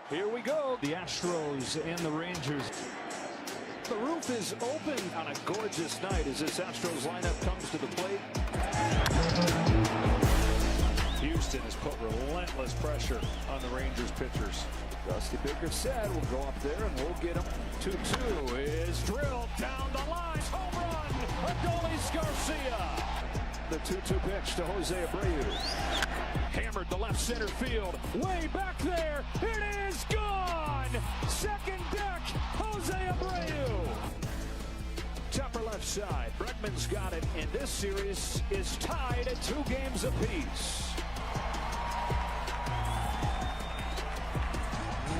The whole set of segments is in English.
Here we go. The Astros and the Rangers. The roof is open on a gorgeous night as this Astros lineup comes to the plate. Houston has put relentless pressure on the Rangers pitchers. Dusty Baker said we'll go up there and we'll get him. 2-2 is drilled down the line. Home run, Adolis Garcia. The 2-2 pitch to Jose Abreu. Hammered the left center field. Way back there. It is gone. Second deck, Jose Abreu. Upper left side. Bregman's got it, and this series is tied at 2 games apiece.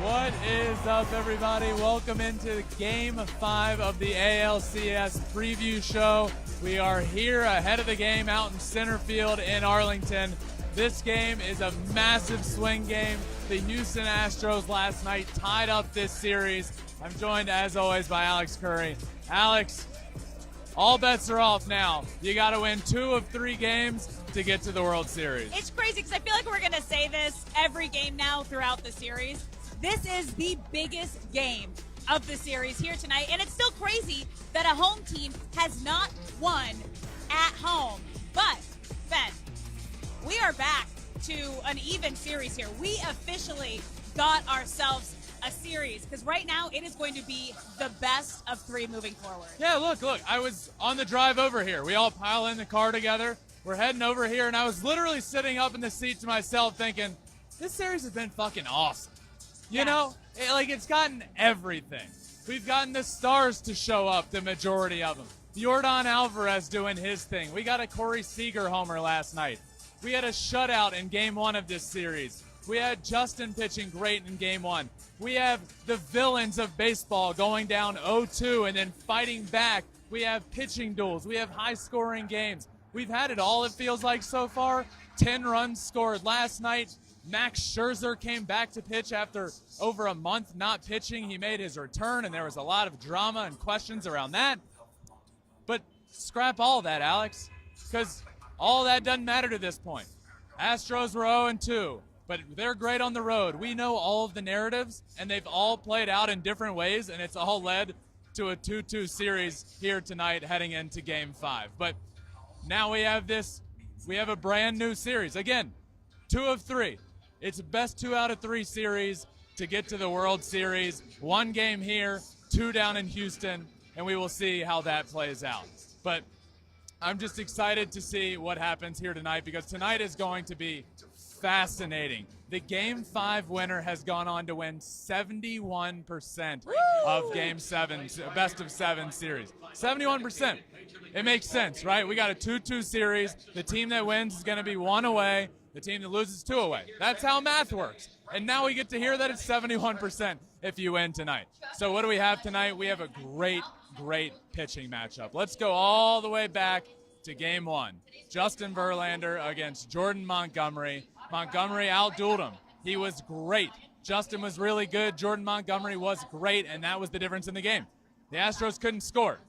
What is up, everybody? Welcome into Game 5 of the ALCS preview show. We are here ahead of the game out in center field in Arlington. This game is a massive swing game. The Houston Astros last night tied up this series. I'm joined, as always, by Alex Curry. Alex, all bets are off now. You got to win 2 of 3 games to get to the World Series. It's crazy because I feel like we're going to say this every game now throughout the series. This is the biggest game of the series here tonight, and it's still crazy that a home team has not won at home. But, Ben, we are back to an even series here. We officially got ourselves a series because right now it is going to be the best of 3 moving forward. Yeah, look, I was on the drive over here. We all pile in the car together. We're heading over here, and I was literally sitting up in the seat to myself thinking, this series has been fucking awesome. You know, it's gotten everything. We've gotten the stars to show up, the majority of them. Yordan Alvarez doing his thing. We got a Corey Seager homer last night. We had a shutout in Game 1 of this series. We had Justin pitching great in Game 1. We have the villains of baseball going down 0-2 and then fighting back. We have pitching duels. We have high-scoring games. We've had it all, it feels like, so far. 10 runs scored last night. Max Scherzer came back to pitch after over a month not pitching. He made his return, and there was a lot of drama and questions around that. But scrap all that, Alex, because all that doesn't matter to this point. Astros were 0-2, but they're great on the road. We know all of the narratives, and they've all played out in different ways, and it's all led to a 2-2 series here tonight heading into Game 5. But now we have a brand new series. Again, 2 of 3. It's the best 2 out of 3 series to get to the World Series. 1 game here, 2 down in Houston, and we will see how that plays out. But I'm just excited to see what happens here tonight because tonight is going to be fascinating. The Game 5 winner has gone on to win 71% of Game 7, best of 7 series. 71%. It makes sense, right? We got a 2-2 series. The team that wins is going to be 1 away. The team that loses 2 away. That's how math works. And now we get to hear that it's 71% if you win tonight. So what do we have tonight? We have a great, great pitching matchup. Let's go all the way back to Game 1. Justin Verlander against Jordan Montgomery. Montgomery outdueled him. He was great. Justin was really good. Jordan Montgomery was great, and that was the difference in the game. The Astros couldn't score.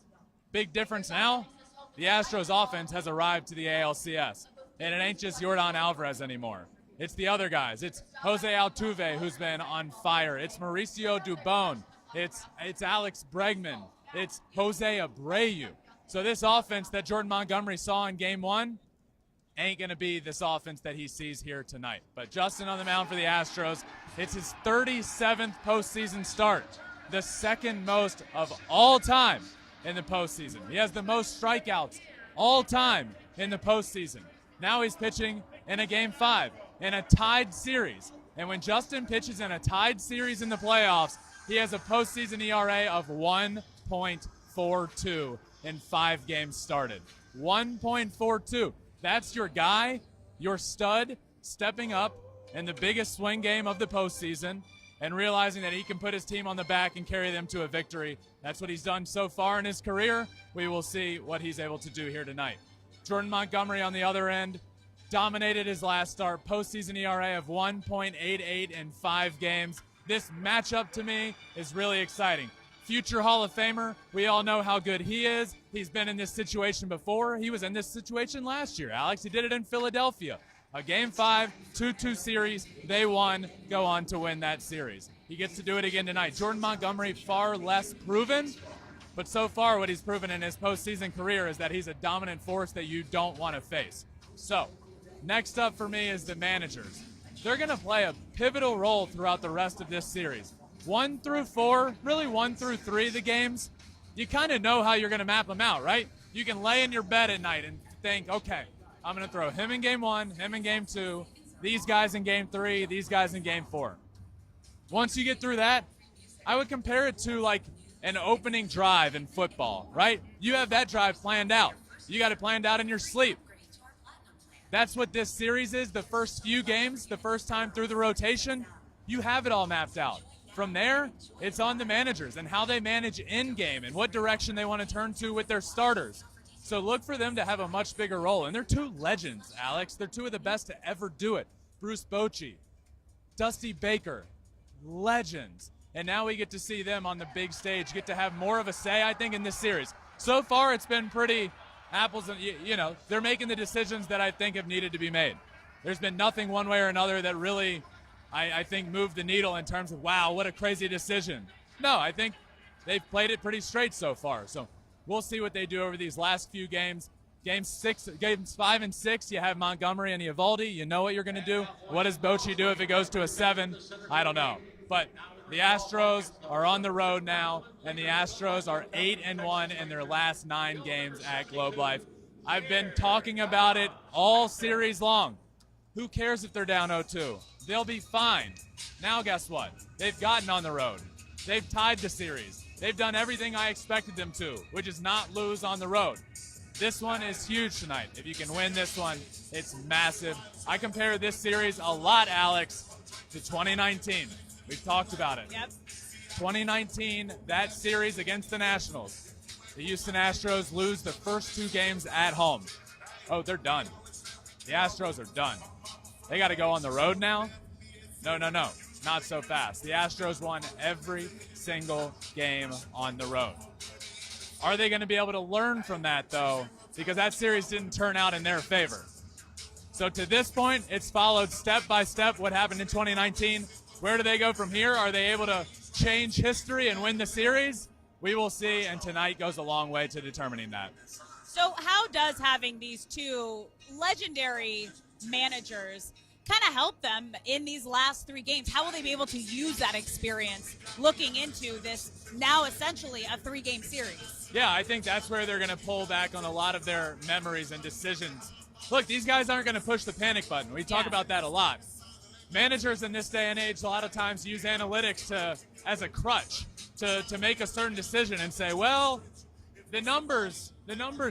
Big difference now, the Astros offense has arrived to the ALCS. And it ain't just Yordan Alvarez anymore. It's the other guys. It's Jose Altuve, who's been on fire. It's Mauricio Dubon. It's Alex Bregman. It's Jose Abreu. So this offense that Jordan Montgomery saw in Game 1 ain't going to be this offense that he sees here tonight. But Justin on the mound for the Astros. It's his 37th postseason start, the second most of all time in the postseason. He has the most strikeouts all time in the postseason. Now he's pitching in a Game 5 in a tied series. And when Justin pitches in a tied series in the playoffs, he has a postseason ERA of 1.42 in 5 games started. 1.42. That's your guy, your stud, stepping up in the biggest swing game of the postseason and realizing that he can put his team on the back and carry them to a victory. That's what he's done so far in his career. We will see what he's able to do here tonight. Jordan Montgomery on the other end dominated his last start. Postseason ERA of 1.88 in 5 games. This matchup to me is really exciting. Future Hall of Famer. We all know how good he is. He's been in this situation before. He was in this situation last year, Alex. He did it in Philadelphia A Game 5, 2-2 series. They won, go on to win that series. He gets to do it again tonight. Jordan Montgomery, far less proven, but so far what he's proven in his postseason career is that he's a dominant force that you don't want to face. So, next up for me is the managers. They're going to play a pivotal role throughout the rest of this series. 1 through 4, really 1 through 3, the games, you kind of know how you're going to map them out, right? You can lay in your bed at night and think, okay, I'm going to throw him in Game 1, him in Game 2, these guys in Game 3, these guys in Game 4. Once you get through that, I would compare it to like an opening drive in football, right? You have that drive planned out. You got it planned out in your sleep. That's what this series is, the first few games, the first time through the rotation, you have it all mapped out. From there, it's on the managers and how they manage in-game and what direction they want to turn to with their starters. So look for them to have a much bigger role. And they're two legends, Alex. They're two of the best to ever do it. Bruce Bochy, Dusty Baker, legends. And now we get to see them on the big stage, get to have more of a say, I think, in this series. So far, it's been pretty apples and, they're making the decisions that I think have needed to be made. There's been nothing one way or another that really, I think, moved the needle in terms of, wow, what a crazy decision. No, I think they've played it pretty straight so far. So we'll see what they do over these last few games. Games 5 and 6, you have Montgomery and Eovaldi. You know what you're going to do. What does Bochy do if it goes to a 7? I don't know. But the Astros are on the road now, and the Astros are 8-1 in their last 9 games at Globe Life. I've been talking about it all series long. Who cares if they're down 0-2? They'll be fine. Now guess what? They've gotten on the road. They've tied the series. They've done everything I expected them to, which is not lose on the road. This one is huge tonight. If you can win this one, it's massive. I compare this series a lot, Alex, to 2019. We've talked about it. Yep. 2019, that series against the Nationals. The Houston Astros lose the first 2 games at home. Oh, they're done. The Astros are done. They got to go on the road now? No. Not so fast. The Astros won every single game on the road. Are they going to be able to learn from that, though? Because that series didn't turn out in their favor. So to this point, it's followed step by step what happened in 2019. Where do they go from here? Are they able to change history and win the series? We will see, and tonight goes a long way to determining that. So how does having these two legendary managers kind of help them in these last 3 games? How will they be able to use that experience looking into this now essentially a 3-game series? Yeah, I think that's where they're going to pull back on a lot of their memories and decisions. Look, these guys aren't going to push the panic button. We talk about that a lot. Managers in this day and age a lot of times use analytics as a crutch to make a certain decision and say, well, the numbers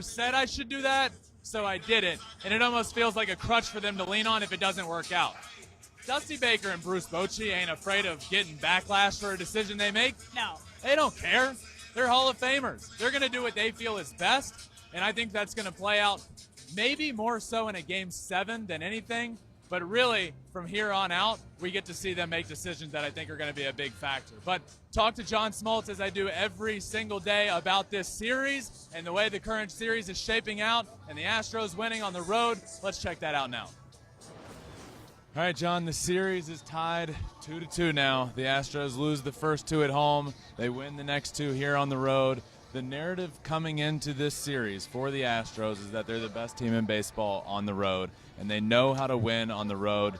said I should do that, so I did it. And it almost feels like a crutch for them to lean on if it doesn't work out. Dusty Baker and Bruce Bochy ain't afraid of getting backlash for a decision they make. No. They don't care. They're Hall of Famers. They're going to do what they feel is best, and I think that's going to play out maybe more so in a Game 7 than anything. But really, from here on out, we get to see them make decisions that I think are going to be a big factor. But talk to John Smoltz, as I do every single day, about this series and the way the current series is shaping out and the Astros winning on the road. Let's check that out now. All right, John, the series is tied 2-2 now. The Astros lose the first 2 at home. They win the next 2 here on the road. The narrative coming into this series for the Astros is that they're the best team in baseball on the road, and they know how to win on the road.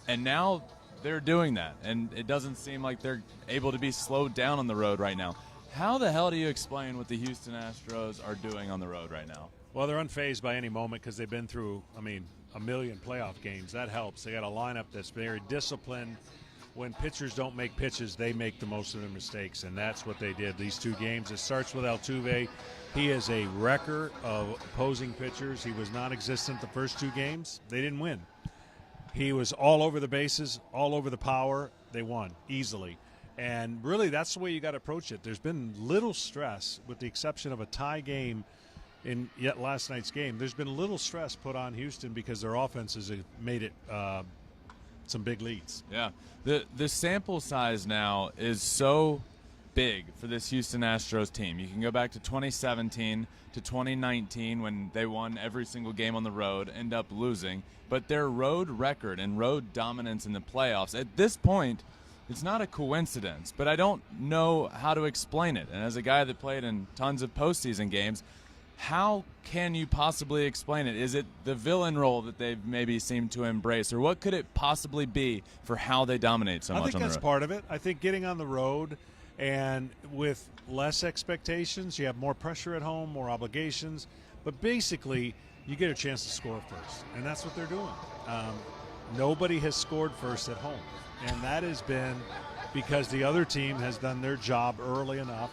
And now they're doing that, and it doesn't seem like they're able to be slowed down on the road right now. How the hell do you explain what the Houston Astros are doing on the road right now? Well, they're unfazed by any moment because they've been through, a million playoff games. That helps. They got a lineup that's very disciplined. When pitchers don't make pitches, they make the most of their mistakes, and that's what they did these 2 games. It starts with Altuve. He is a wrecker of opposing pitchers. He was non-existent the first 2 games. They didn't win. He was all over the bases, all over the power. They won easily. And really, that's the way you got to approach it. There's been little stress, with the exception of a tie game in yet last night's game. There's been little stress put on Houston because their offenses have made it some big leads. Yeah. The sample size now is so big for this Houston Astros team. You can go back to 2017 to 2019 when they won every single game on the road, end up losing. But their road record and road dominance in the playoffs, at this point, it's not a coincidence, but I don't know how to explain it. And as a guy that played in tons of postseason games, how can you possibly explain it? Is it the villain role that they've maybe seemed to embrace, or what could it possibly be for how they dominate so much on the road? I think that's part of it. I think getting on the road and with less expectations, you have more pressure at home, more obligations, but basically you get a chance to score first, and that's what they're doing. Nobody has scored first at home, and that has been because the other team has done their job early enough,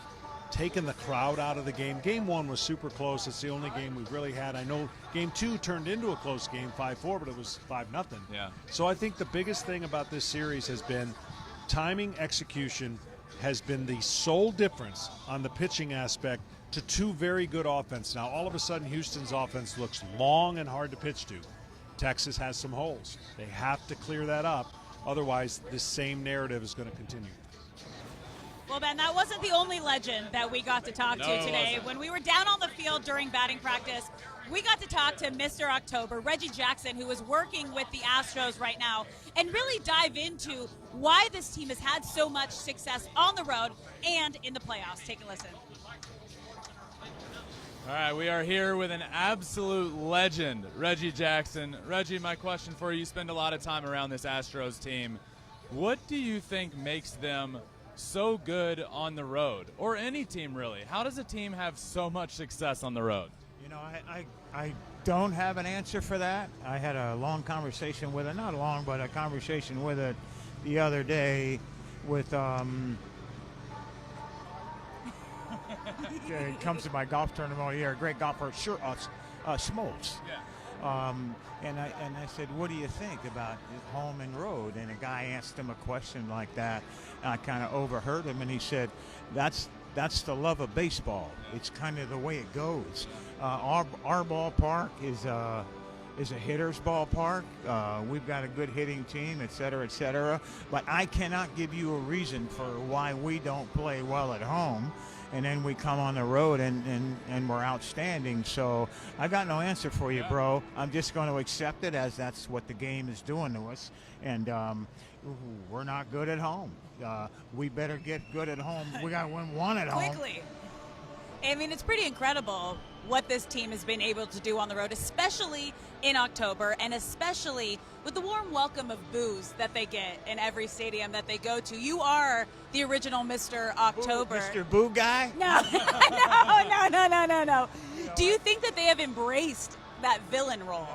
taken the crowd out of the game. Game 1 was super close. It's the only game we've really had. I know Game 2 turned into a close game, 5-4, but it was 5-0. Yeah. So I think the biggest thing about this series has been timing, execution has been the sole difference on the pitching aspect to two very good offense. Now, all of a sudden, Houston's offense looks long and hard to pitch to. Texas has some holes. They have to clear that up. Otherwise, this same narrative is going to continue. Well, Ben, that wasn't the only legend that we got to talk to today. When we were down on the field during batting practice, we got to talk to Mr. October, Reggie Jackson, who is working with the Astros right now, and really dive into why this team has had so much success on the road and in the playoffs. Take a listen. All right, we are here with an absolute legend, Reggie Jackson. Reggie, my question for you, you spend a lot of time around this Astros team. What do you think makes them so good on the road, or any team really? How does a team have so much success on the road? You know, I don't have an answer for that. I had a long conversation with it, not long, but a conversation with it the other day with it comes to my golf tournament here, a great golfer, Smoltz. Yeah. And I said, what do you think about home and road? And a guy asked him a question like that. I kind of overheard him, and he said, that's the love of baseball. It's kind of the way it goes. Our ballpark is a hitter's ballpark. We've got a good hitting team, et cetera, but I cannot give you a reason for why we don't play well at home. And then we come on the road and we're outstanding. So I got no answer for you, bro. I'm just going to accept it as that's what the game is doing to us. And we're not good at home. We better get good at home. We got to win one at home. Quickly. I mean, it's pretty incredible what this team has been able to do on the road, especially in October, and especially with the warm welcome of boos that they get in every stadium that they go to. You are the original Mr. October. Mr. Boo guy? No. No. Do you think that they have embraced that villain role?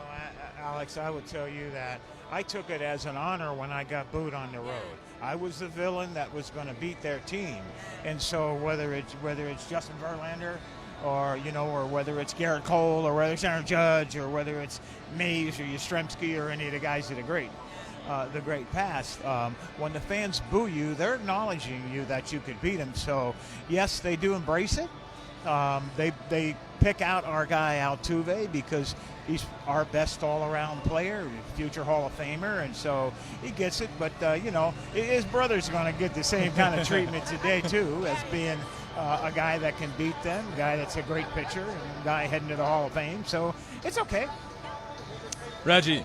Alex, I would tell you that I took it as an honor when I got booed on the road. I was the villain that was going to beat their team. And so whether it's Justin Verlander or whether it's Garrett Cole or whether it's Aaron Judge or whether it's Mays or Yastrzemski or any of the guys that are the great past, when the fans boo you, they're acknowledging you that you could beat them. So yes, they do embrace it. They pick out our guy Altuve because he's our best all-around player, future Hall of Famer, and so he gets it. But his brother's going to get the same kind of treatment today too, as being a guy that can beat them, a guy that's a great pitcher, and a guy heading to the Hall of Fame. So it's okay. Reggie,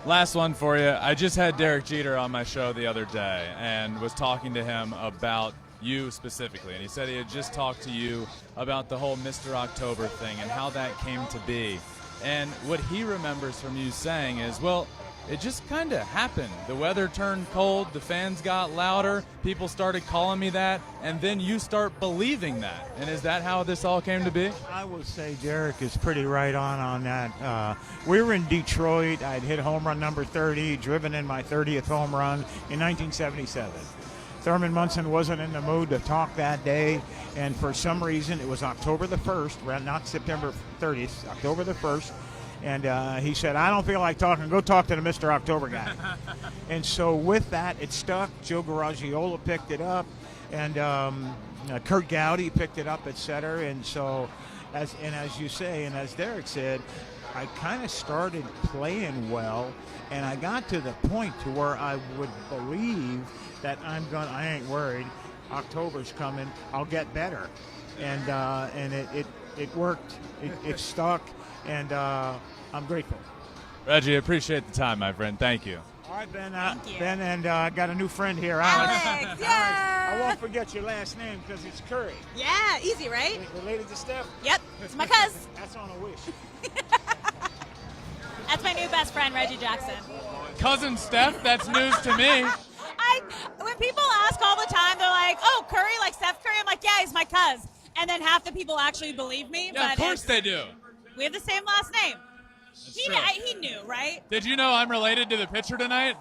last one for you. I just had Derek Jeter on my show the other day and was talking to him about you specifically, and he said he had just talked to you about the whole Mr. October thing and how that came to be. And what he remembers from you saying is, well, it just kind of happened. The weather turned cold, the fans got louder, people started calling me that, and then you start believing that. And is that how this all came to be? I would say Derek is pretty right on that. We were in Detroit. I'd hit home run number 30, driven in my 30th home run in 1977. Thurman Munson wasn't in the mood to talk that day, and for some reason it was October the 1st, not September 30th, October the 1st, and he said, I don't feel like talking, go talk to the Mr. October guy. And so with that, it stuck. Joe Garagiola picked it up, and Kurt Gowdy picked it up, et cetera. And so, as you say, and as Derek said, I kind of started playing well, and I got to the point to where I would believe that I ain't worried, October's coming, I'll get better. And it worked. It stuck, and I'm grateful. Reggie, appreciate the time, my friend. Thank you. All right, Ben. Thank you. Ben, and I got a new friend here, Alex. Alex, yeah. I won't forget your last name because it's Curry. Yeah, easy, right? Related to Steph? Yep, it's my cousin. That's on a wish. That's my new best friend, Reggie Jackson. Cousin Steph, that's news to me. When people ask all the time, they're like, "Oh, Curry, like Steph Curry." I'm like, "Yeah, he's my cuz." And then half the people actually believe me. Yeah, but of course they do. We have the same last name. true. He knew, right? Did you know I'm related to the pitcher tonight?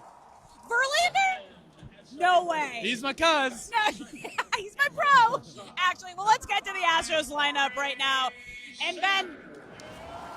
Verlander? No way. He's my cuz. No, he's my pro. Actually, well, let's get to the Astros lineup right now. And Ben,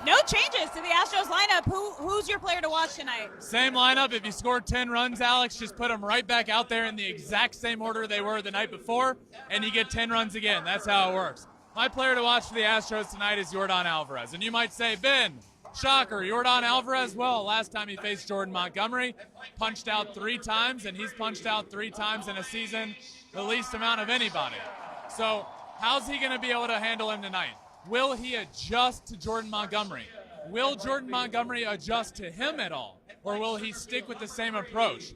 no changes to the Astros lineup. Who's your player to watch tonight? Same lineup. If you scored 10 runs, Alex, just put them right back out there in the exact same order they were the night before, and you get 10 runs again. That's how it works. My player to watch for the Astros tonight is Yordan Alvarez. And you might say, Ben, shocker, Yordan Alvarez? Well, last time he faced Jordan Montgomery, punched out 3 times, and he's punched out 3 times in a season, the least amount of anybody. So how's he going to be able to handle him tonight? Will he adjust to Jordan Montgomery? Will Jordan Montgomery adjust to him at all? Or will he stick with the same approach?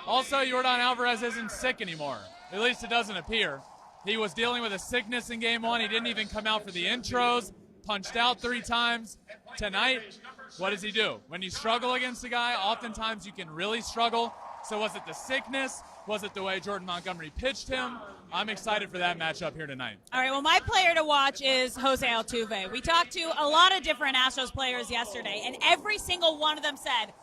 Also, Yordan Alvarez isn't sick anymore. At least it doesn't appear. He was dealing with a sickness in Game 1. He didn't even come out for the intros. Punched out 3 times. Tonight, what does he do? When you struggle against a guy, oftentimes you can really struggle. So was it the sickness? Was it the way Jordan Montgomery pitched him? I'm excited for that matchup here tonight. All right, well, my player to watch is Jose Altuve. We talked to a lot of different Astros players yesterday, and every single one of them said,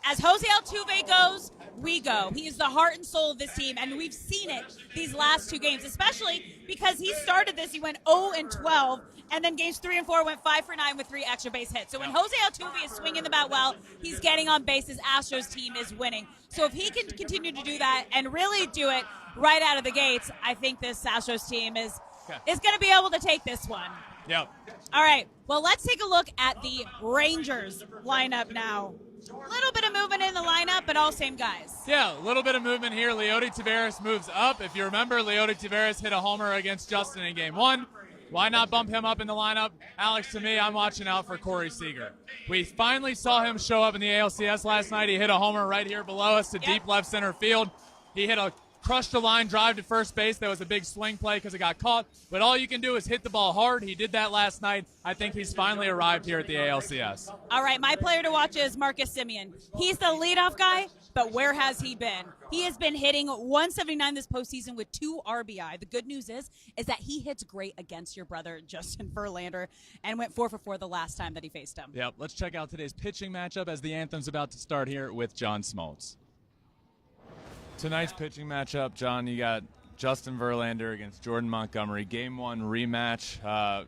as Jose Altuve goes, we go. He is the heart and soul of this team, and we've seen it these last 2 games, especially because he started this. He went 0-12, and then games 3 and 4 went 5 for 9 with 3 extra base hits. So when Jose Altuve is swinging the bat well, he's getting on base. His Astros team is winning. So if he can continue to do that and really do it right out of the gates, I think this Astros team is going to be able to take this one. Yep. All right, well, let's take a look at the Rangers lineup now. A little bit of movement in the lineup, but all same guys. Yeah, a little bit of movement here. Leody Taveras moves up. If you remember, Leody Taveras hit a homer against Justin in Game 1. Why not bump him up in the lineup? Alex, to me, I'm watching out for Corey Seager. We finally saw him show up in the ALCS last night. He hit a homer right here below us to deep left center field. He hit a crushed a line drive to first base. That was a big swing play because it got caught. But all you can do is hit the ball hard. He did that last night. I think he's finally arrived here at the ALCS. All right, my player to watch is Marcus Semien. He's the leadoff guy, but where has he been? He has been hitting 179 this postseason with 2 RBI. The good news is that he hits great against your brother, Justin Verlander, and went 4 for 4 the last time that he faced him. Yep, let's check out today's pitching matchup as the anthem's about to start here with John Smoltz. Tonight's pitching matchup, John, you got Justin Verlander against Jordan Montgomery. Game 1 rematch.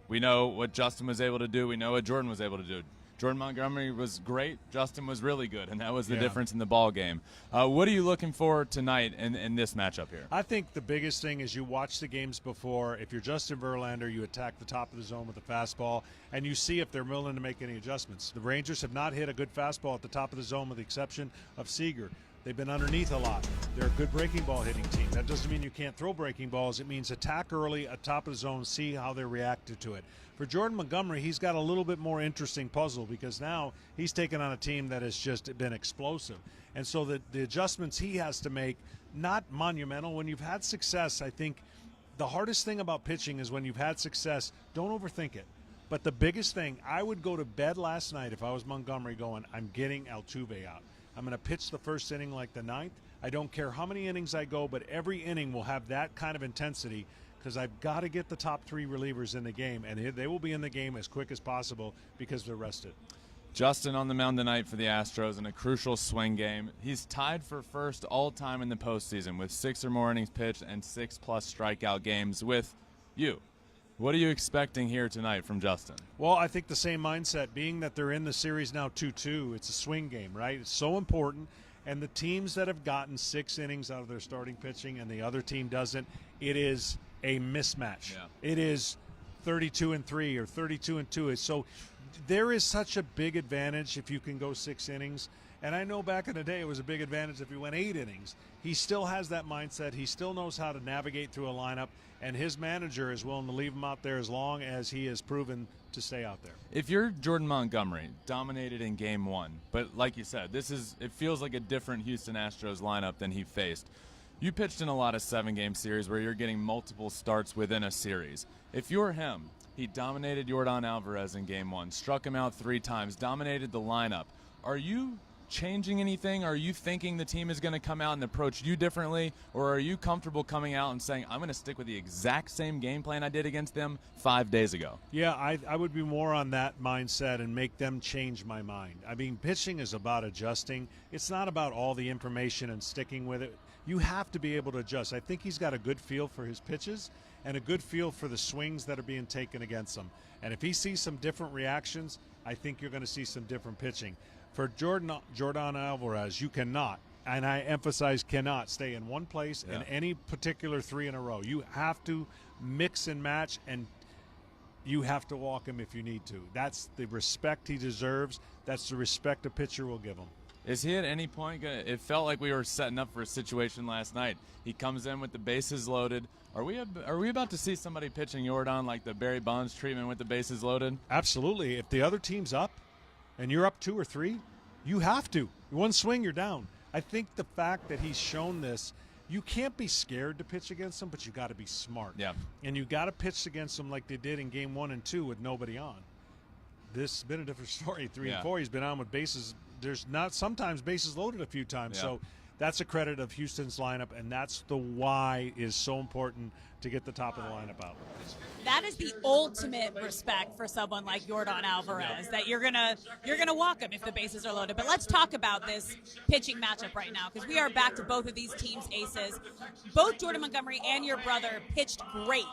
We know what Justin was able to do. We know what Jordan was able to do. Jordan Montgomery was great. Justin was really good, and that was the difference in the ball game. What are you looking for tonight in this matchup here? I think the biggest thing is you watch the games before. If you're Justin Verlander, you attack the top of the zone with a fastball, and you see if they're willing to make any adjustments. The Rangers have not hit a good fastball at the top of the zone with the exception of Seager. They've been underneath a lot. They're a good breaking ball hitting team. That doesn't mean you can't throw breaking balls. It means attack early at top of the zone, see how they reacted to it. For Jordan Montgomery, he's got a little bit more interesting puzzle because now he's taken on a team that has just been explosive. And so the adjustments he has to make, not monumental. When you've had success, I think the hardest thing about pitching is when you've had success, don't overthink it. But the biggest thing, I would go to bed last night if I was Montgomery going, I'm getting Altuve out. I'm going to pitch the first inning like the ninth. I don't care how many innings I go, but every inning will have that kind of intensity because I've got to get the top 3 relievers in the game, and they will be in the game as quick as possible because they're rested. Justin on the mound tonight for the Astros in a crucial swing game. He's tied for first all-time in the postseason with 6 or more innings pitched and 6+ strikeout games with you. What are you expecting here tonight from Justin? Well, I think the same mindset, being that they're in the series now 2-2. It's a swing game, right? It's so important. And the teams that have gotten 6 innings out of their starting pitching and the other team doesn't, it is a mismatch. Yeah. It is 32-3 or 32-2. So there is such a big advantage if you can go 6 innings. And I know back in the day it was a big advantage if he went 8 innings. He still has that mindset. He still knows how to navigate through a lineup, and his manager is willing to leave him out there as long as he has proven to stay out there. If you're Jordan Montgomery, dominated in Game 1, but like you said, it feels like a different Houston Astros lineup than he faced. You pitched in a lot of 7-game series where you're getting multiple starts within a series. If you're him, he dominated Yordan Alvarez in Game 1, struck him out 3 times, dominated the lineup. Are you changing anything? Are you thinking the team is going to come out and approach you differently, or are you comfortable coming out and saying, I'm going to stick with the exact same game plan I did against them 5 days ago? Yeah, I would be more on that mindset and make them change my mind. I mean, pitching is about adjusting. It's not about all the information and sticking with it. You have to be able to adjust. I think he's got a good feel for his pitches and a good feel for the swings that are being taken against him. And if he sees some different reactions, I think you're going to see some different pitching. For Yordan Alvarez, you cannot, and I emphasize cannot, stay in one place in any particular 3 in a row. You have to mix and match, and you have to walk him if you need to. That's the respect he deserves. That's the respect a pitcher will give him. Is he at any point going to – it felt like we were setting up for a situation last night. He comes in with the bases loaded. Are we about to see somebody pitching Yordan like the Barry Bonds treatment with the bases loaded? Absolutely. If the other team's up and you're up 2 or 3, you have to. One swing, you're down. I think the fact that he's shown this, you can't be scared to pitch against him, but you got to be smart. Yeah. And you got to pitch against him like they did in Game 1 and 2 with nobody on. This has been a different story. 3 and 4, he's been on with bases. There's not sometimes bases loaded a few times. So that's a credit of Houston's lineup, and that's the why is so important to get the top of the lineup out. That is the ultimate respect for someone like Yordan Alvarez, that you're gonna walk him if the bases are loaded. But let's talk about this pitching matchup right now, because we are back to both of these teams' aces. Both Jordan Montgomery and your brother pitched great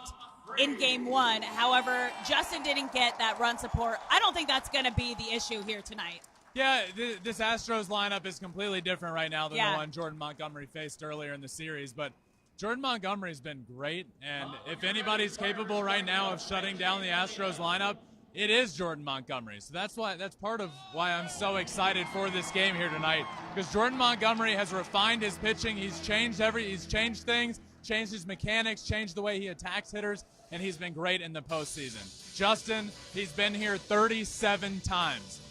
in Game 1. However, Justin didn't get that run support. I don't think that's going to be the issue here tonight. Yeah, this Astros lineup is completely different right now than the one Jordan Montgomery faced earlier in the series. But Jordan Montgomery's been great, and if anybody's capable right now of shutting down the Astros lineup, it is Jordan Montgomery. So that's part of why I'm so excited for this game here tonight, because Jordan Montgomery has refined his pitching. He's changed things, changed his mechanics, changed the way he attacks hitters, and he's been great in the postseason. Justin, he's been here 37 times.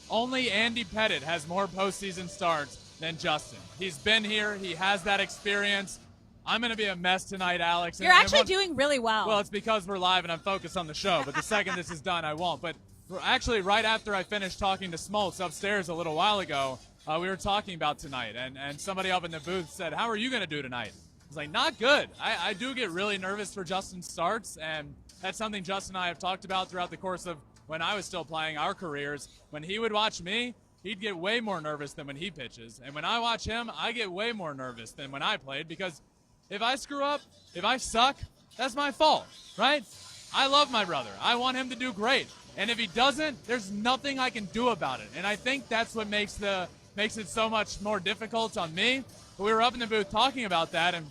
Only Andy Pettit has more postseason starts than Justin. He's been here. He has that experience. I'm going to be a mess tonight, Alex. You're actually doing really well. Well, it's because we're live and I'm focused on the show. But the second this is done, I won't. But actually, right after I finished talking to Smoltz upstairs a little while ago, we were talking about tonight. And somebody up in the booth said, how are you going to do tonight? I was like, not good. I do get really nervous for Justin's starts. And that's something Justin and I have talked about throughout the course of when I was still playing our careers. When he would watch me, he'd get way more nervous than when he pitches. And when I watch him, I get way more nervous than when I played, because if I screw up, if I suck, that's my fault, right? I love my brother. I want him to do great. And if he doesn't, there's nothing I can do about it. And I think that's what makes it so much more difficult on me. But we were up in the booth talking about that, and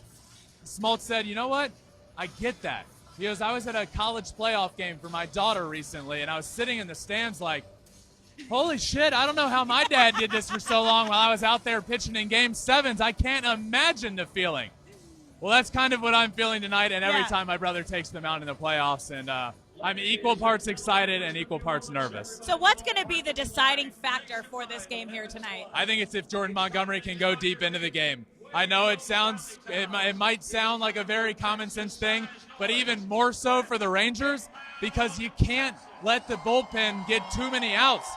Smoltz said, you know what? I get that. He goes, I was at a college playoff game for my daughter recently, and I was sitting in the stands like, holy shit, I don't know how my dad did this for so long while I was out there pitching in Game 7s. I can't imagine the feeling. Well, that's kind of what I'm feeling tonight, and every time my brother takes them out in the playoffs, and I'm equal parts excited and equal parts nervous. So what's going to be the deciding factor for this game here tonight? I think it's if Jordan Montgomery can go deep into the game. I know it might sound like a very common sense thing, but even more so for the Rangers, because you can't let the bullpen get too many outs.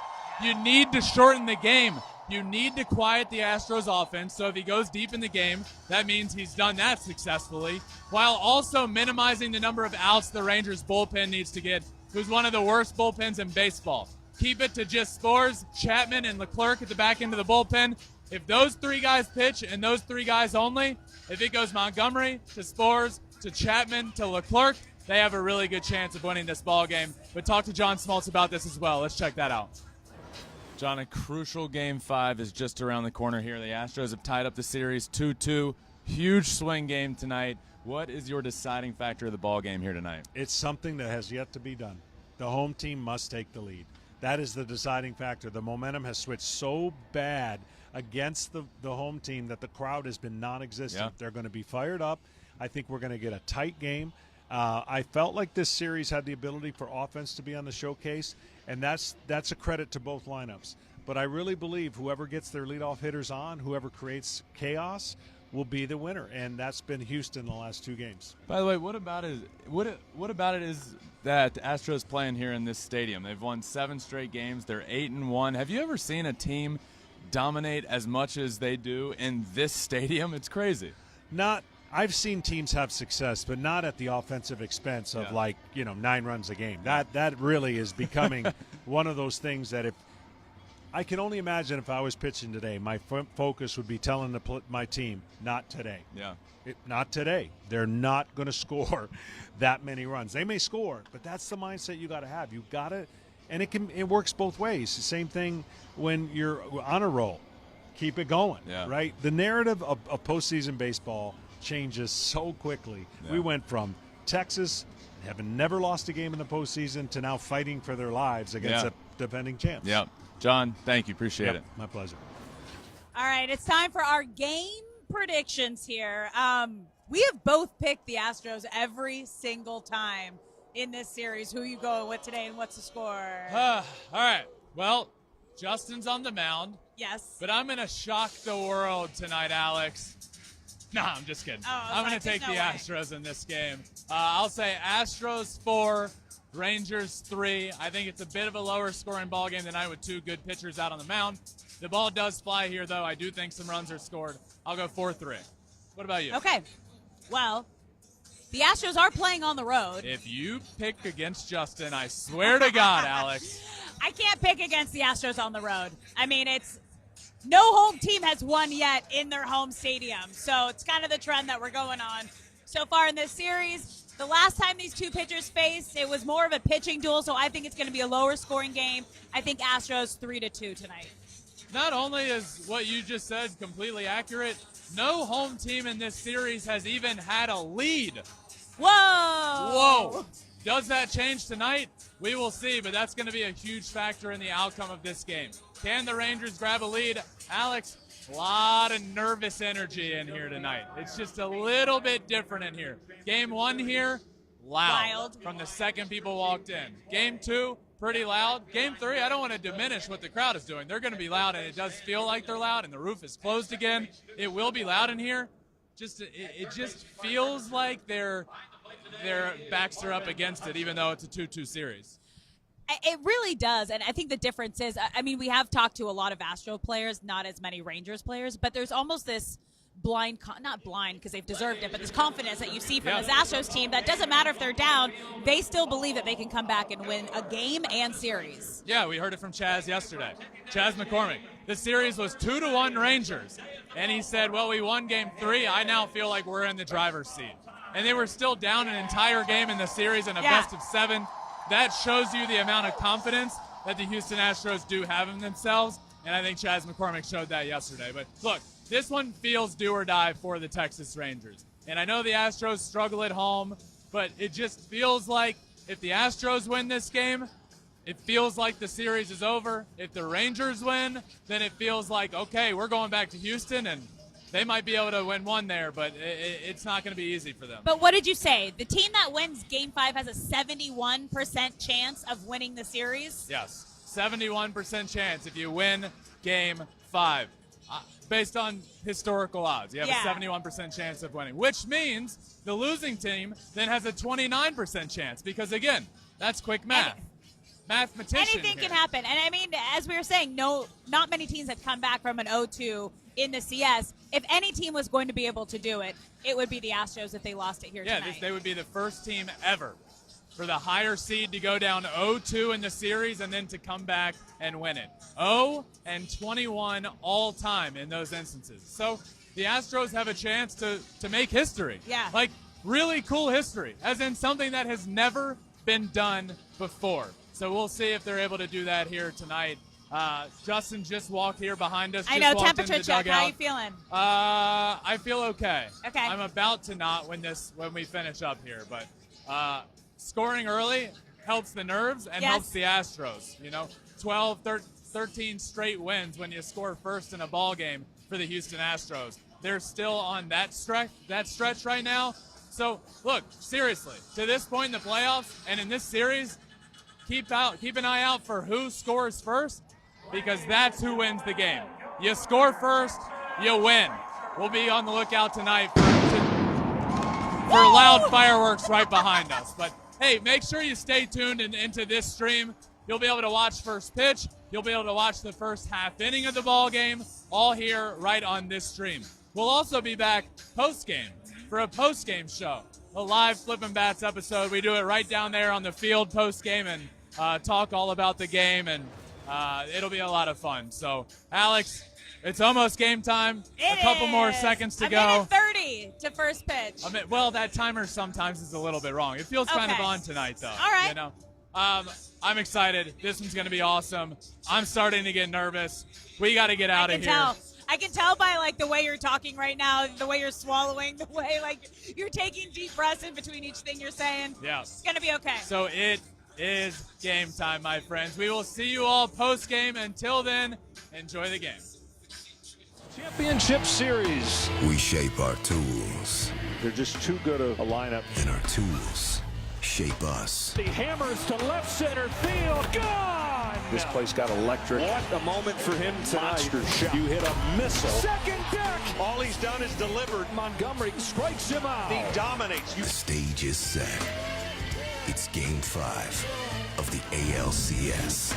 You need to shorten the game. You need to quiet the Astros offense, so if he goes deep in the game, that means he's done that successfully, while also minimizing the number of outs the Rangers bullpen needs to get, who's one of the worst bullpens in baseball. Keep it to just Spores, Chapman, and Leclerc at the back end of the bullpen. If those 3 guys pitch, and those 3 guys only, if it goes Montgomery to Spores to Chapman to Leclerc, they have a really good chance of winning this ball game. But talk to John Smoltz about this as well. Let's check that out. John, a crucial Game 5 is just around the corner here. The Astros have tied up the series 2-2. Huge swing game tonight. What is your deciding factor of the ball game here tonight? It's something that has yet to be done. The home team must take the lead. That is the deciding factor. The momentum has switched so bad against the home team that the crowd has been non-existent. Yeah. They're going to be fired up. I think we're going to get a tight game. I felt like this series had the ability for offense to be on the showcase, and that's a credit to both lineups. But I really believe whoever gets their leadoff hitters on, whoever creates chaos, will be the winner, and that's been Houston the last 2 games. By the way, what about it is that Astros playing here in this stadium? They've won 7 straight games. They're 8-1. Have you ever seen a team dominate as much as they do in this stadium? It's crazy. I've seen teams have success, but not at the offensive expense of 9 runs a game. That really is becoming one of those things that if I can only imagine if I was pitching today, my focus would be telling my team, not today. Yeah. Not today. They're not going to score that many runs. They may score, but that's the mindset you got to have. You got to, and it works both ways. The same thing when you're on a roll. Keep it going, right? The narrative of postseason baseball changes so quickly. Yeah. We went from Texas having never lost a game in the postseason to now fighting for their lives against a defending champs. Yeah. John, thank you. Appreciate it. My pleasure. All right, it's time for our game predictions here. We have both picked the Astros every single time in this series. Who are you going with today, and what's the score? All right. Well, Justin's on the mound. Yes. But I'm going to shock the world tonight, Alex. No, I'm just kidding. I'm going to take the Astros in this game. I'll say Astros 4, Rangers 3. I think it's a bit of a lower scoring ball game tonight with 2 good pitchers out on the mound. The ball does fly here, though. I do think some runs are scored. I'll go 4-3. What about you? Okay. Well, the Astros are playing on the road. If you pick against Justin, I swear to God, Alex. I can't pick against the Astros on the road. I mean, no home team has won yet in their home stadium. So it's kind of the trend that we're going on so far in this series. The last time these 2 pitchers faced, it was more of a pitching duel, so I think it's going to be a lower scoring game. I think Astros 3-2 tonight. Not only is what you just said completely accurate, no home team in this series has even had a lead. Whoa! Does that change tonight? We will see, but that's going to be a huge factor in the outcome of this game. Can the Rangers grab a lead? Alex, a lot of nervous energy in here tonight. It's just a little bit different in here. Game 1 here, loud. From the second people walked in. Game 2, pretty loud. Game 3, I don't want to diminish what the crowd is doing. They're going to be loud, and it does feel like they're loud, and the roof is closed again. It will be loud in here. It just feels like their backs are up against it, even though it's a 2-2 series. It really does, and I think the difference is, I mean, we have talked to a lot of Astro players, not as many Rangers players, but there's almost this not blind because they've deserved it, but this confidence that you see from this Astros team that doesn't matter if they're down, they still believe that they can come back and win a game and series. Yeah, we heard it from Chaz yesterday. Chaz McCormick. The series was 2-1 Rangers, and he said, well, we won game 3. I now feel like we're in the driver's seat. And they were still down an entire game in the series in a best of 7. That shows you the amount of confidence that the Houston Astros do have in themselves, and I think Chaz McCormick showed that yesterday. But look, this one feels do or die for the Texas Rangers. And I know the Astros struggle at home, but it just feels like if the Astros win this game, it feels like the series is over. If the Rangers win, then it feels like, okay, we're going back to Houston, and they might be able to win one there, but it's not going to be easy for them. But what did you say? The team that wins Game 5 has a 71% chance of winning the series? Yes, 71% chance if you win Game 5. Based on historical odds, you have a 71% chance of winning, which means the losing team then has a 29% chance because, again, that's quick math. Mathematician Anything can happen. And, I mean, as we were saying, not many teams have come back from an 0-2 in the CS. If any team was going to be able to do it, it would be the Astros if they lost it here tonight. Yeah, they would be the first team ever for the higher seed to go down 0-2 in the series and then to come back and win it. 0-21 all time in those instances. So the Astros have a chance to make history. Yeah. Like really cool history, as in something that has never been done before. So we'll see if they're able to do that here tonight. Justin just walked here behind us. I know, temperature check. How are you feeling? I feel okay. Okay. I'm about to not when we finish up here, but scoring early helps the nerves and helps the Astros. You know, 12, 13 straight wins when you score first in a ball game for the Houston Astros. They're still on that stretch right now. So, look, seriously, to this point in the playoffs and in this series, keep an eye out for who scores first, because that's who wins the game. You score first, you win. We'll be on the lookout tonight for loud fireworks right behind us. But, hey, make sure you stay tuned into this stream. You'll be able to watch first pitch. You'll be able to watch the first half inning of the ball game, all here right on this stream. We'll also be back post-game for a post-game show, a live Flippin Bats episode. We do it right down there on the field post-game and talk all about the game, and it'll be a lot of fun. So, Alex, it's almost game time. A couple more seconds to go. A minute 30 to first pitch. Well, that timer sometimes is a little bit wrong. It feels kind of on tonight, though. All right. You know? I'm excited. This one's going to be awesome. I'm starting to get nervous. We got to get out of here. I can tell by, like, the way you're talking right now, the way you're swallowing, the way, like, you're taking deep breaths in between each thing you're saying. Yes. It's going to be okay. So it is game time, my friends. We will see you all post-game. Until then, enjoy the game. Championship Series. We shape our tools. They're just too good a lineup. And our tools shape us. He hammers to left center field. Gone! This place got electric. What a moment for him tonight. Monster shot. You hit a missile. Second deck. All he's done is delivered. Montgomery strikes him out. He dominates. The stage is set. It's Game 5 of the ALCS.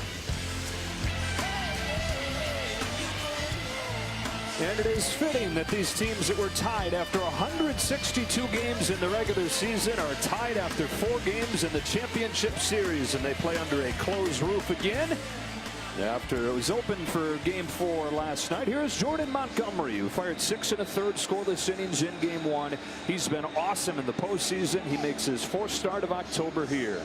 And it is fitting that these teams that were tied after 162 games in the regular season are tied after 4 games in the championship series, and they play under a closed roof again after it was open for Game 4 last night. Here's Jordan Montgomery, who fired 6 1/3 scoreless innings in Game 1. He's been awesome in the postseason. He makes his 4th start of October here.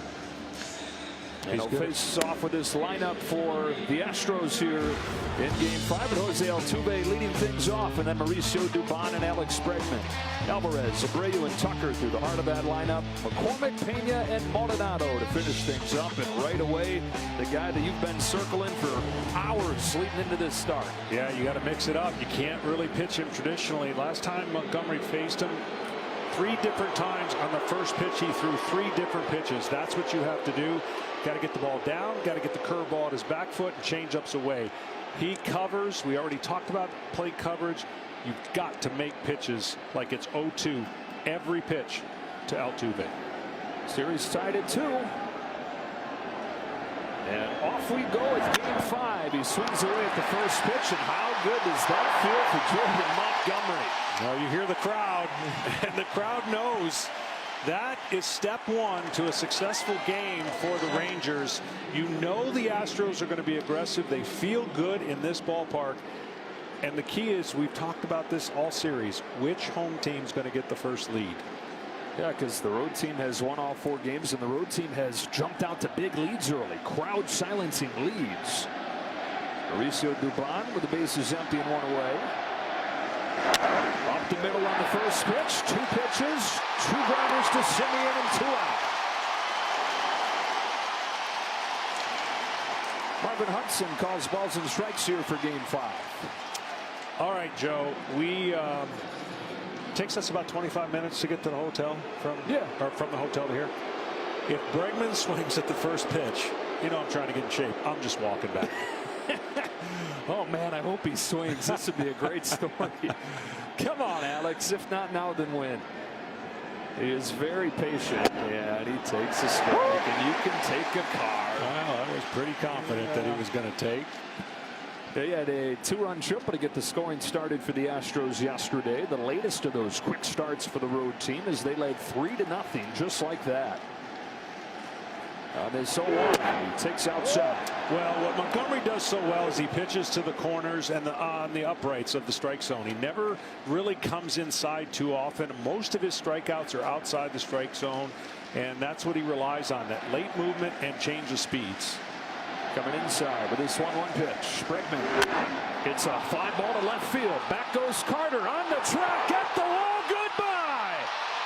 And he'll face off with this lineup for the Astros here in Game 5. And Jose Altuve leading things off, and then Mauricio Dubon and Alex Bregman. Alvarez, Abreu, and Tucker through the heart of that lineup. McCormick, Pena, and Maldonado to finish things up. And right away, the guy that you've been circling for hours leading into this start. Yeah, you got to mix it up. You can't really pitch him traditionally. Last time Montgomery faced him, 3 different times on the first pitch, he threw 3 different pitches. That's what you have to do. Got to get the ball down, got to get the curveball at his back foot, and change-ups away. He covers. We already talked about plate coverage. You've got to make pitches like it's 0-2 every pitch to Altuve. Series tied at 2. And off we go at Game 5. He swings away at the first pitch, and how good does that feel for Jordan Montgomery? Well, you hear the crowd, and the crowd knows that is step 1 to a successful game for the Rangers. You know the Astros are going to be aggressive. They feel good in this ballpark. And the key is, we've talked about this all series, which home team's going to get the first lead? Yeah, because the road team has won all 4 games, and the road team has jumped out to big leads early. Crowd silencing leads. Mauricio Dubon with the bases empty and 1 away. Up the middle on the first pitch. 2 pitches, 2 grounders to Simeon, and 2 out. Marvin Hudson calls balls and strikes here for Game 5. All right, Joe. Takes us about 25 minutes to get to the hotel from the hotel to here. If Bregman swings at the first pitch, you know I'm trying to get in shape. I'm just walking back. Oh man, I hope he swings. This would be a great story. Come on, Alex. If not now, then when? He is very patient, and he takes a strike, and you can take a car. Well, I was pretty confident that he was going to take. They had a 2-run triple to get the scoring started for the Astros yesterday. The latest of those quick starts for the road team as they led 3-0, just like that. There's so long. He takes outside. Well, what Montgomery does so well is he pitches to the corners and on the uprights of the strike zone. He never really comes inside too often. Most of his strikeouts are outside the strike zone, and that's what he relies on, that late movement and change of speeds. Coming inside with this 1-1 pitch. Bregman. It's a fly ball to left field. Back goes Carter on the track at the wall. Goodbye.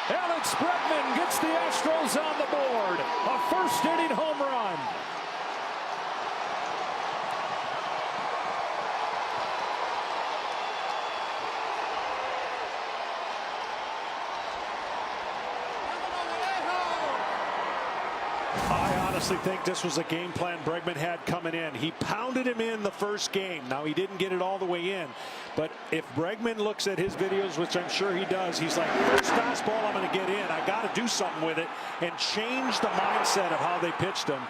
Alex Bregman gets the Astros on the board. A first-inning home run. honestly think this was a game plan Bregman had coming in. He pounded him in the first game. Now, he didn't get it all the way in. But if Bregman looks at his videos, which I'm sure he does, he's like, first fastball I'm going to get in. I got to do something with it and change the mindset of how they pitched him.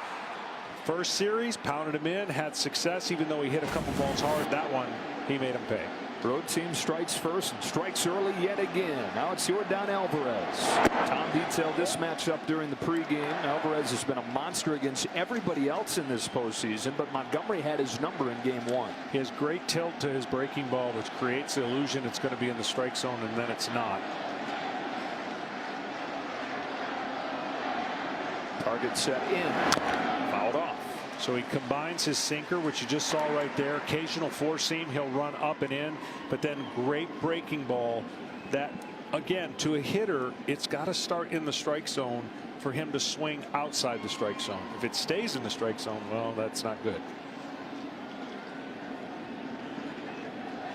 First series, pounded him in, had success, even though he hit a couple balls hard. That one, he made him pay. Road team strikes first and strikes early yet again. Now it's Yordan Alvarez. Tom detailed this matchup during the pregame. Alvarez has been a monster against everybody else in this postseason, but Montgomery had his number in game one. He has great tilt to his breaking ball, which creates the illusion it's going to be in the strike zone, and then it's not. Target set in. Fouled off. So he combines his sinker, which you just saw right there. Occasional four seam, he'll run up and in, but then great breaking ball that, again, to a hitter, it's got to start in the strike zone for him to swing outside the strike zone. If it stays in the strike zone, well, that's not good.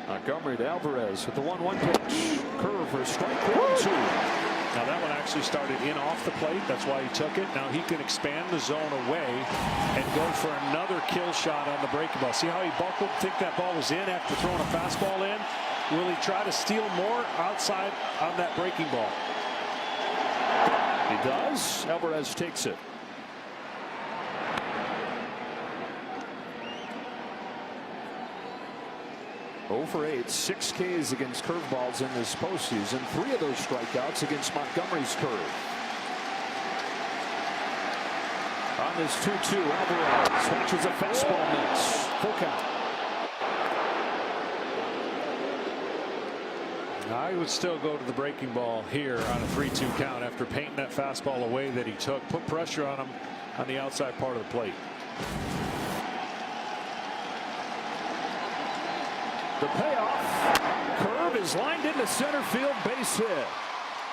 Montgomery to Alvarez with the 1-1 pitch. Curve for strike 1-2. Now that one actually started in off the plate. That's why he took it. Now he can expand the zone away and go for another kill shot on the breaking ball. See how he buckled? Think that ball was in after throwing a fastball in? Will he try to steal more outside on that breaking ball? He does. Alvarez takes it. Over 8, 6 Ks against curveballs in this postseason. 3 of those strikeouts against Montgomery's curve. On this 2-2, Alvarez watches a fastball miss. Full count. I would still go to the breaking ball here on a 3-2 count after painting that fastball away that he took. Put pressure on him on the outside part of the plate. The payoff. Curve is lined into center field, base hit.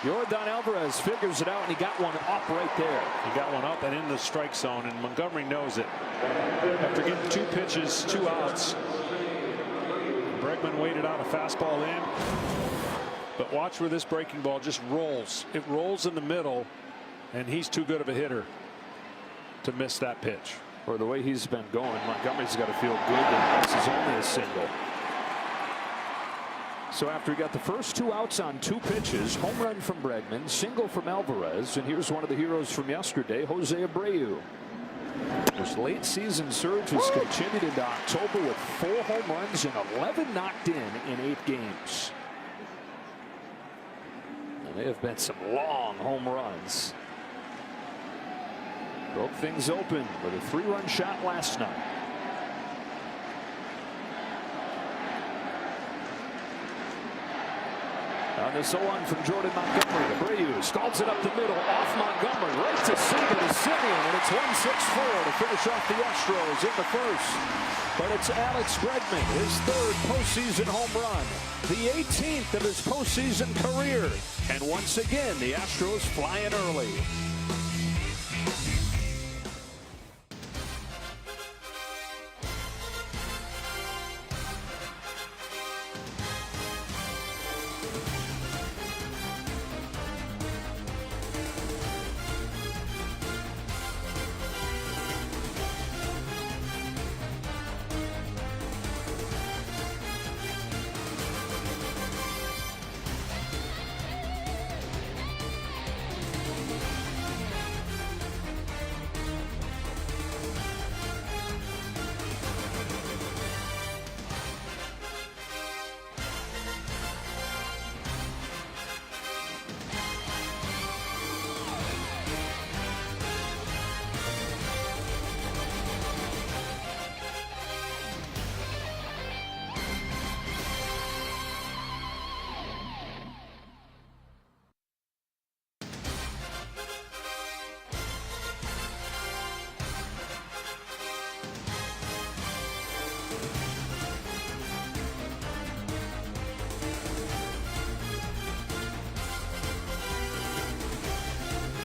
Yordan Alvarez figures it out, and he got one up right there. He got one up and in the strike zone, and Montgomery knows it. After getting 2 pitches, 2 outs, Bregman waited out a fastball in. But watch where this breaking ball just rolls. It rolls in the middle, and he's too good of a hitter to miss that pitch. Or the way he's been going, Montgomery's got to feel good that this is only a single. So after he got the first 2 outs on 2 pitches, home run from Bregman, single from Alvarez, and here's one of the heroes from yesterday, Jose Abreu. His late season surge has continued into October with 4 home runs and 11 knocked in 8 games. And they have been some long home runs. Broke things open with a 3-run shot last night. On this 0-1 from Jordan Montgomery, Abreu scalds it up the middle, off Montgomery, right to center to Simeon, and it's 1-6-4 to finish off the Astros in the first. But it's Alex Bregman, his 3rd postseason home run, the 18th of his postseason career, and once again the Astros flying early.